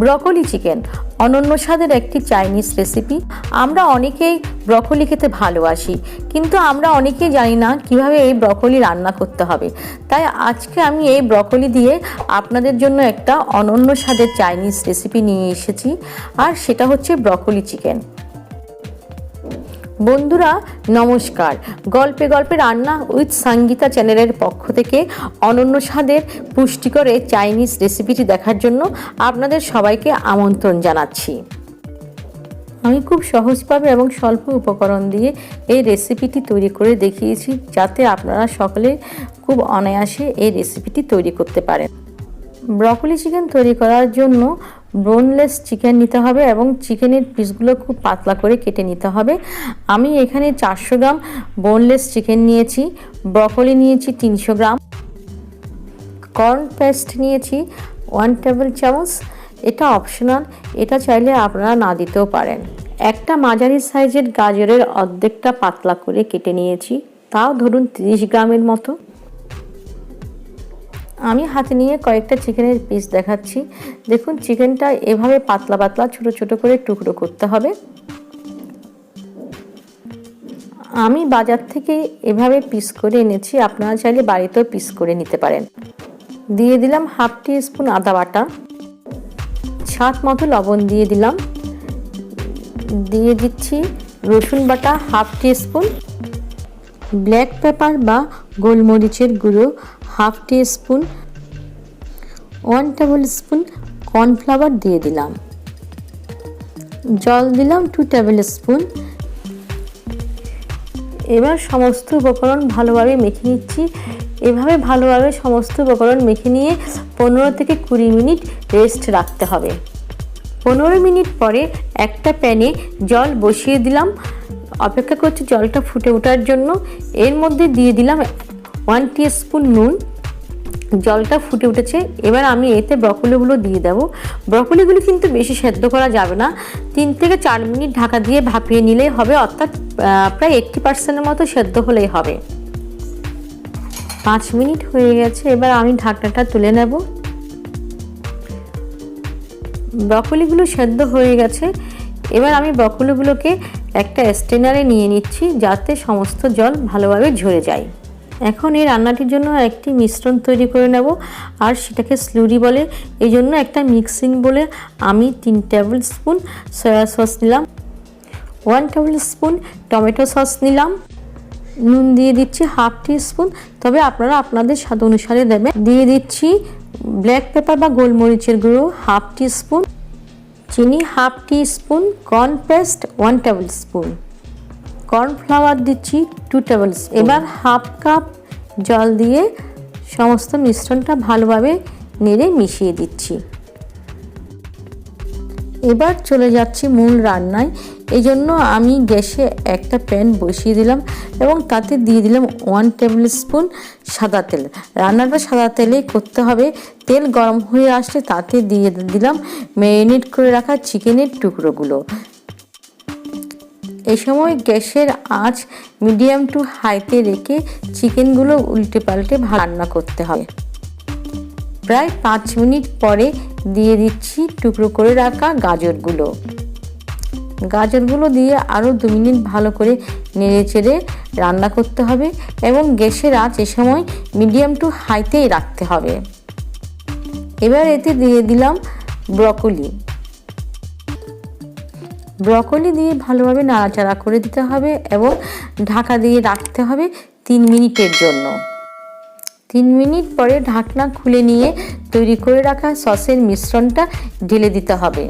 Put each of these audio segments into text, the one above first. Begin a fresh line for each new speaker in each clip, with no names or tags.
Broccoli chicken অনন্য স্বাদের একটি চাইনিজ রেসিপি। আমরা অনেকেই ব্রকলি খেতে ভালোবাসি, কিন্তু আমরা অনেকেই জানি না কিভাবে এই ব্রকলি রান্না করতে হবে। তাই আজকে আমি এই ব্রকলি দিয়ে আপনাদের জন্য একটা অনন্য স্বাদের চাইনিজ রেসিপি নিয়ে এসেছি, আর সেটা হচ্ছে ব্রকলি চিকেন। বন্ধুরা নমস্কার, গল্পে গল্পে রান্না উইথ সঙ্গীতা চ্যানেলের পক্ষ থেকে অনন্য স্বাদের পুষ্টিকর এই চাইনিজ রেসিপিটি দেখার জন্য আপনাদের সবাইকে আমন্ত্রণ জানাচ্ছি। আমি খুব সহজভাবে এবং স্বল্প উপকরণ দিয়ে এই রেসিপিটি তৈরি করে দেখিয়েছি, যাতে আপনারা সকলে খুব অনায়াসে এই রেসিপিটি তৈরি করতে পারেন। ব্রকলি চিকেন তৈরি করার জন্য বোনলেস চিকেন নিতে হবে এবং চিকেনের পিসগুলো খুব পাতলা করে কেটে নিতে হবে। আমি এখানে 400 গ্রাম বোনলেস চিকেন নিয়েছি, ব্রকলি নিয়েছি 300 গ্রাম, কর্ন পেস্ট নিয়েছি 1 টেবিল চামচ। এটা অপশনাল, এটা চাইলে আপনারা না দিতেও পারেন। একটা মাঝারি সাইজের গাজরের অর্ধেকটা পাতলা করে কেটে নিয়েছি, তাও ধরুন 30 গ্রামের মতো। আমি হাতে নিয়ে কয়েকটা চিকেনের পিস দেখাচ্ছি। দেখুন, চিকেনটা এভাবে পাতলা পাতলা ছোট ছোট করে টুকরো করতে হবে। আমি বাজার থেকে এভাবে পিস করে এনেছি, আপনারা চাইলে বাড়িতেও পিস করে নিতে পারেন। দিয়ে দিলাম হাফ টিস্পুন আদা বাটা, স্বাদ মতো লবণ দিয়ে দিলাম, দিয়ে দিচ্ছি রসুন বাটা হাফ টিস্পুন, ব্ল্যাক পেপার বা গোলমরিচের গুঁড়ো half teaspoon, 1 tablespoon cornflour দিয়ে দিলাম, জল দিলাম 2 টেবিল স্পুন। এবার সমস্ত উপকরণ ভালোভাবে মেখে নিচ্ছি। এভাবে ভালোভাবে সমস্ত উপকরণ মেখে নিয়ে 15 থেকে 20 মিনিট রেস্ট রাখতে হবে। 15 মিনিট পরে একটা প্যানে জল বসিয়ে দিলাম, অপেক্ষা করছি জলটা ফুটে ওঠার জন্য। এর মধ্যে দিয়ে দিলাম 1 টিস্পুন নুন। জলটা ফুটে উঠেছে, এবার আমি এতে ব্রকলিগুলো দিয়ে দেবো। ব্রকলিগুলো কিন্তু বেশি সেদ্ধ করা যাবে না, 3 থেকে 4 মিনিট ঢাকা দিয়ে ভাপিয়ে নিলেই হবে, অর্থাৎ প্রায় 80% মতো সেদ্ধ হলেই হবে। 5 মিনিট হয়ে গেছে, এবার আমি ঢাকনাটা তুলে নেব। ব্রকলিগুলো সেদ্ধ হয়ে গেছে, এবার আমি ব্রকলিগুলোকে একটা স্ট্রেনারে নিয়ে নিচ্ছি, যাতে সমস্ত জল ভালোভাবে ঝরে যায়। এখন এই রান্নাটির জন্য একটি মিশ্রণ তৈরি করে নেব, আর সেটাকে স্লুরি বলে। এই জন্য একটা মিক্সিং বলে আমি 3 টেবিল স্পুন সয়া সস নিলাম, 1 টেবিল স্পুন টমেটো সস নিলাম, নুন দিয়ে দিচ্ছি হাফ টিস্পুন, তবে আপনারা আপনাদের স্বাদ অনুসারে দেবেন। দিয়ে দিচ্ছি ব্ল্যাক পেপার বা গোলমরিচের গুঁড়ো হাফ টিস্পুন, চিনি half teaspoon, corn paste 1 tablespoon, cornflour দিচ্ছি 2 টেবিল স্পুন। এবার হাফ কাপ জল দিয়ে সমস্ত মিশ্রণটা ভালোভাবে নেড়ে মিশিয়ে দিচ্ছি। এবার চলে যাচ্ছি মূল রান্নায়। এই জন্য আমি গ্যাসে একটা প্যান বসিয়ে দিলাম এবং তাতে দিয়ে দিলাম 1 টেবিল স্পুন সাদা তেল। রান্নাটা সাদা তেলেই করতে হবে। তেল গরম হয়ে আসলে তাতে দিয়ে দিলাম ম্যারিনেট করে রাখা চিকেনের টুকরোগুলো। এই সময় গ্যাসের আঁচ মিডিয়াম টু হাইতে রেখে চিকেনগুলো উল্টে পাল্টে রান্না করতে হবে। প্রায় 5 মিনিট পরে দিয়ে দিচ্ছি টুকরো করে রাখা গাজরগুলো। গাজরগুলো দিয়ে আরও 2 মিনিট ভালো করে নেড়ে চেড়ে রান্না করতে হবে এবং গ্যাসের আঁচ এ সময় মিডিয়াম টু হাইতেই রাখতে হবে। এবার এতে দিয়ে দিলাম ব্রকলি। ব্রকলি দিয়ে ভালোভাবে নাড়াচাড়া করে দিতে হবে এবং ঢাকা দিয়ে রাখতে হবে 3 মিনিটের জন্য। 3 মিনিট পরে ঢাকনা খুলে নিয়ে তৈরি করে রাখা সসের মিশ্রণটা ঢেলে দিতে হবে।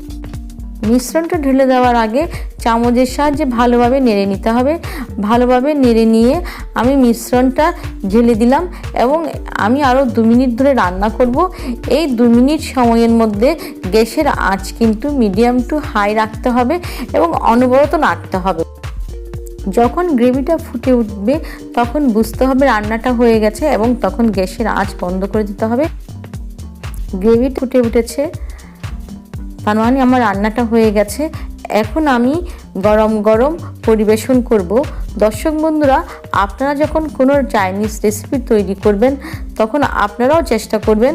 মিশ্রণটা ঢেলে দেওয়ার আগে চামচের সাহায্যে ভালোভাবে নেড়ে নিতে হবে। ভালোভাবে নেড়ে নিয়ে আমি মিশ্রণটা ঢেলে দিলাম এবং আমি আরও 2 মিনিট ধরে রান্না করব। এই 2 মিনিট সময়ের মধ্যে গ্যাসের আঁচ কিন্তু মিডিয়াম টু হাই রাখতে হবে এবং অনবরত নাড়তে হবে। যখন গ্রেভিটা ফুটে উঠবে তখন বুঝতে হবে রান্নাটা হয়ে গেছে এবং তখন গ্যাসের আঁচ বন্ধ করে দিতে হবে। গ্রেভি ফুটে উঠেছে, তার মানে আমার রান্নাটা হয়ে গেছে। এখন আমি গরম গরম পরিবেশন করব। দর্শক বন্ধুরা, আপনারা যখন কোনো চাইনিজ রেসিপি তৈরি করবেন তখন আপনারাও চেষ্টা করবেন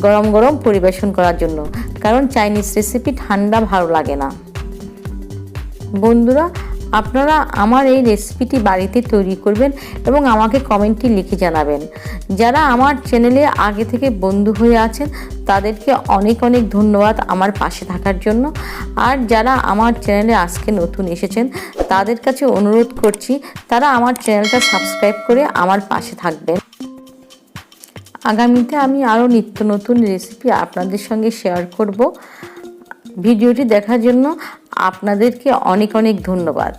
গরম গরম পরিবেশন করার জন্য, কারণ চাইনিজ রেসিপি ঠান্ডা ভালো লাগে না। বন্ধুরা, আপনারা আমার এই রেসিপিটি বাড়িতে তৈরি করবেন এবং আমাকে কমেন্টে লিখে জানাবেন। যারা আমার চ্যানেলে আগে থেকে বন্ধু হয়ে আছেন তাদেরকে অনেক অনেক ধন্যবাদ আমার পাশে থাকার জন্য। আর যারা আমার চ্যানেলে আজকে নতুন এসেছেন তাদের কাছে অনুরোধ করছি তারা আমার চ্যানেলটা সাবস্ক্রাইব করে আমার পাশে থাকবেন। আগামীতে আমি আরও নিত্য নতুন রেসিপি আপনাদের সঙ্গে শেয়ার করব। ভিডিওটি দেখার জন্য আপনাদেরকে অনেক অনেক ধন্যবাদ।